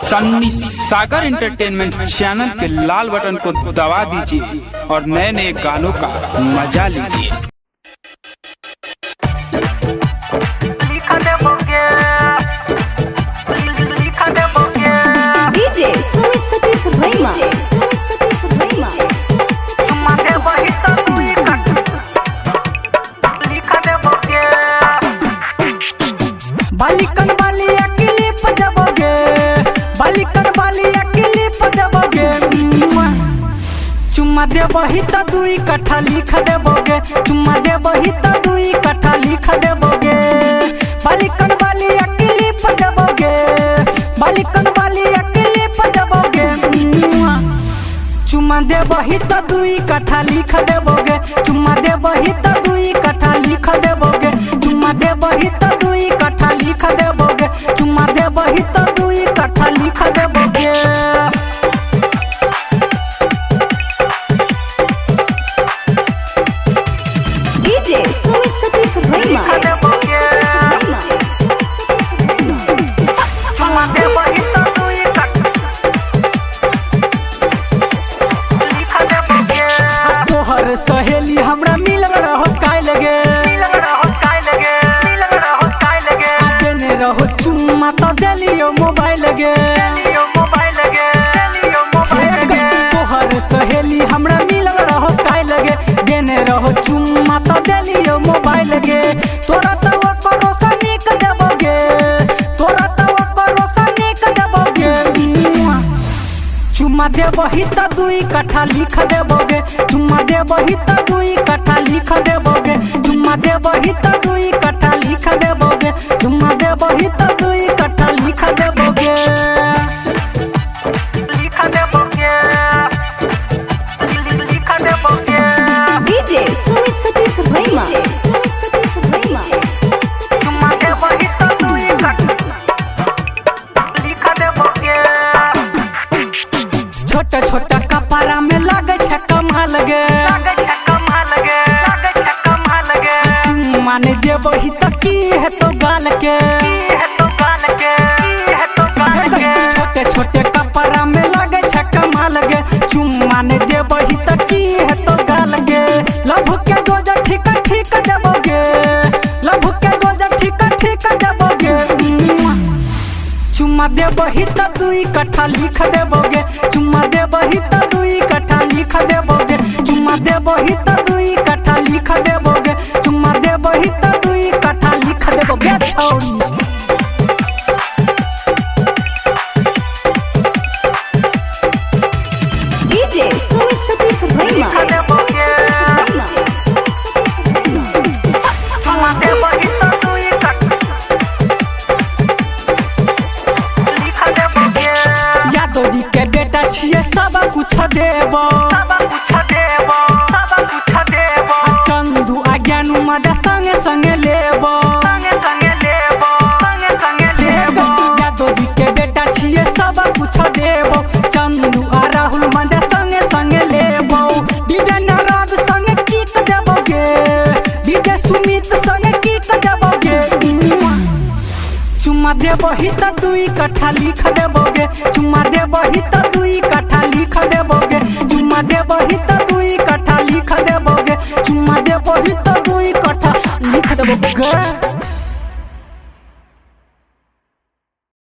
सन्नी सागर entertainment channel के लाल button को दबा दीजिए और नए नए गानों का मजा लीजिए। DJ Sumit Satish Rema बालिकन वाली अकेली पजबोगे, बालिकन वाली अकेली पजबोगे, चुम्मा दे बही त दुई कट्ठा लिख देबोगे, चुम्मा दे बही त दुई कट्ठा लिख देबोगे। बालिकन वाली अकेली पजबोगे, बालिकन वाली अकेली पजबोगे, चुम्मा दे बही त दुई कट्ठा लिख देबोगे, चुम्मा दे बही त दुई कट्ठा लिख देबोगे, चुम्मा दे बही त दुई कट्ठा लिख देबोगे, चुम्मा दे बही त दुई कट्ठा लिख देबोगे। DJ Sumit Satish Rema तोहर सहेली हमरा मिल रहो काय लगे, देने रहो चुम्मा तो देलियो मोबाइल लगे। तोहर सहेली हमरा मिल रहो काय लगे, देने रहो चुम्मा तो देलियो मोबाइल लगे। तोरा तो भरोसा निक देबोगे, तोरा तो भरोसा निक देबोगे, चुम्मा दे बही त दुई कट्ठा लिख देबोगे, चुम्मा दे बही त दुई कट्ठा लिख देबोगे, चुम्मा दे बही त दुई कट्ठा लिख देबोगे, चुम्मा दे बही त दुई कट्ठा लिख देबोगे। DJ Sumit Satish Rema छोटा छोटा कपड़ा में लागे छै कमाल गे, माने देबही त की हेतो गाल के। छोटे छोटे कपड़ा में लागे छै कमाल गे, चुम्मा ने देबही त की हेतो गाल गे। लभ के रोज ठीक ठीक देबोगे, लभ के रोज ठीक ठीक देबोगे, चुम्मा दे बही त दुई कट्ठा लिख देबोगे, चुम्मा दे बही त दुई कट्ठा लिख देबोगे, चुम्मा दे बही त दुई कट्ठा लिख देबोगे, चुम्मा दे बही त दुई कट्ठा लिख देबोगे। छौरी DJ Sumit Satish Rema Yadav ji के बेटा छिए सब कुछ देबो, चंदू आ ज्ञानू मजा संगे संगे लेबो। यादव जी के बेटा छिए सब कुछ देबो, चंदू आ राहुल मजा संगे संगे लेबो। डीजे नाराज संगे किक देबोगे, डीजे सुमित संगे किक देबोगे, चुम्मा दे बही त दुई कट्ठा लिख देबोगे, चुम्मा दे बही त दुई कट्ठा लिख देबोगे, चुम्मा दे बही त दुई कट्ठा लिख देबोगे, चुम्मा दे बही त दुई कट्ठा लिख देबोगे।